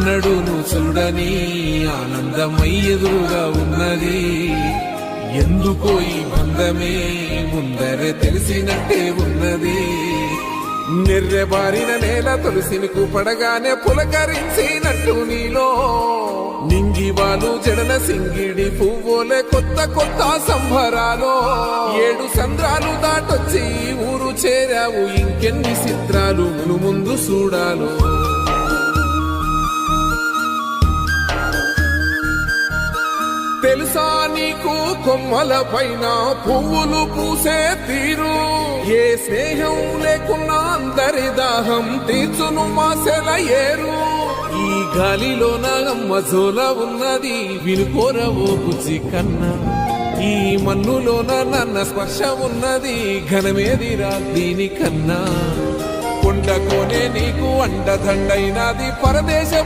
ఎన్నడూను చూడని ఆనందమై ఎదురుగా ఉన్నది. ఎందుకో ఈ బంధమే ముందరే తెలిసినట్టే ఉన్నది. నిర్రెబారిన నేల తులసినికు పడగానే పులకరించినట్టు నీలో నింగివాలు జడన సింగిడి పువ్వులే కొత్త కొత్త సంబరాలో. 7 సంద్రాలు దాటొచ్చి ఊరు చేరావు, ఇంకెన్ని చిత్రాలు ముందు చూడాలో. తెలుసా నీకు కొమ్మల పైన పువ్వులు పూసే తీరు? ఏ స్నేహం లేకున్నా అందరి దాహం తీర్చును మాసెల ఏరు. ఈ గాలిలోన మజోల ఉన్నది, వినుకోరవో బుజ్జి కన్నా. ఈ మన్నులోన నన్న స్పర్శ ఉన్నది, ఘనమేదిరా దీనికన్నా. కొండకోనే నీకు అండదండైనది పరదేశం.